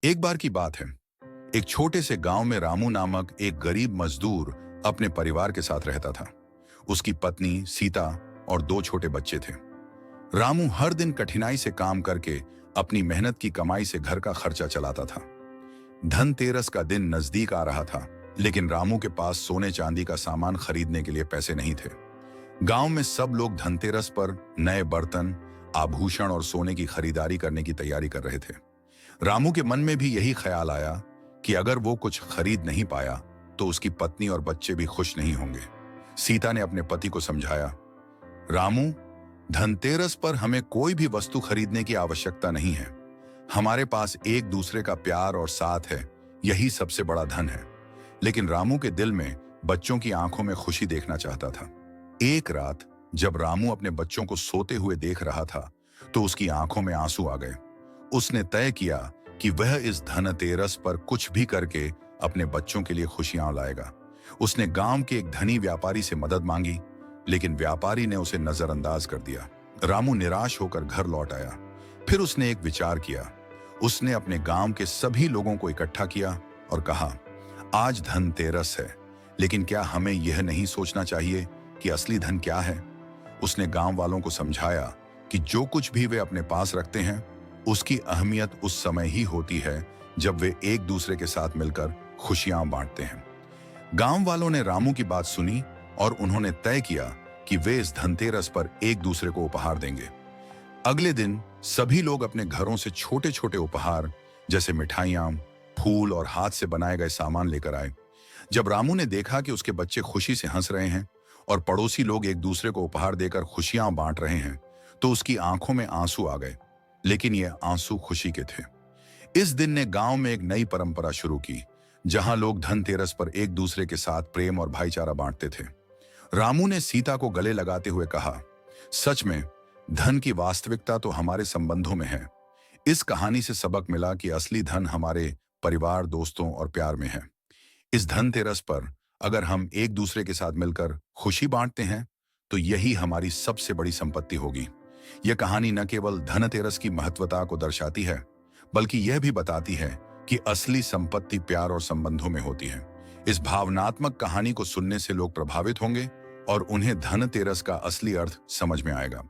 एक बार की बात है। एक छोटे से गांव में रामू नामक एक गरीब मजदूर अपने परिवार के साथ रहता था। उसकी पत्नी सीता और दो छोटे बच्चे थे। रामू हर दिन कठिनाई से काम करके अपनी मेहनत की कमाई से घर का खर्चा चलाता था। धनतेरस का दिन नजदीक आ रहा था, लेकिन रामू के पास सोने चांदी का सामान खरीदने के लिए पैसे नहीं थे। गांव में सब लोग धनतेरस पर नए बर्तन, आभूषण और सोने की खरीदारी करने की तैयारी कर रहे थे। रामू के मन में भी यही ख्याल आया कि अगर वो कुछ खरीद नहीं पाया तो उसकी पत्नी और बच्चे भी खुश नहीं होंगे। सीता ने अपने पति को समझाया, रामू, धनतेरस पर हमें कोई भी वस्तु खरीदने की आवश्यकता नहीं है। हमारे पास एक दूसरे का प्यार और साथ है, यही सबसे बड़ा धन है। लेकिन रामू के दिल में बच्चों की आंखों में खुशी देखना चाहता था। एक रात जब रामू अपने बच्चों को सोते हुए देख रहा था तो उसकी आंखों में आंसू आ गए। उसने तय किया कि वह इस धनतेरस पर कुछ भी करके अपने बच्चों के लिए खुशियां लाएगा। उसने गांव के एक धनी व्यापारी से मदद मांगी, लेकिन व्यापारी ने उसे नजरअंदाज कर दिया। रामू निराश होकर घर लौट आया। फिर उसने एक विचार किया। उसने अपने गांव के सभी लोगों को इकट्ठा किया और कहा, आज धनतेरस है, लेकिन क्या हमें यह नहीं सोचना चाहिए कि असली धन क्या है? उसने गांव वालों को समझाया कि जो कुछ भी वे अपने पास रखते हैं उसकी अहमियत उस समय ही होती है जब वे एक दूसरे के साथ मिलकर खुशियां बांटते हैं। गांव वालों ने रामू की बात सुनी और उन्होंने तय किया कि वे इस धनतेरस पर एक दूसरे को उपहार देंगे। अगले दिन सभी लोग अपने घरों से छोटे छोटे उपहार जैसे मिठाइयां, फूल और हाथ से बनाए गए सामान लेकर आए। जब रामू ने देखा कि उसके बच्चे खुशी से हंस रहे हैं और पड़ोसी लोग एक दूसरे को उपहार देकर खुशियां बांट रहे हैं, तो उसकी आंखों में आंसू आ गए। लेकिन ये आंसू खुशी के थे। इस दिन ने गांव में एक नई परंपरा शुरू की, जहां लोग धनतेरस पर एक दूसरे के साथ प्रेम और भाईचारा बांटते थे। रामू ने सीता को गले लगाते हुए कहा, सच में धन की वास्तविकता तो हमारे संबंधों में है। इस कहानी से सबक मिला कि असली धन हमारे परिवार, दोस्तों और प्यार में है। इस धनतेरस पर अगर हम एक दूसरे के साथ मिलकर खुशी बांटते हैं तो यही हमारी सबसे बड़ी संपत्ति होगी। यह कहानी न केवल धनतेरस की महत्वता को दर्शाती है, बल्कि यह भी बताती है कि असली संपत्ति प्यार और संबंधों में होती है। इस भावनात्मक कहानी को सुनने से लोग प्रभावित होंगे और उन्हें धनतेरस का असली अर्थ समझ में आएगा।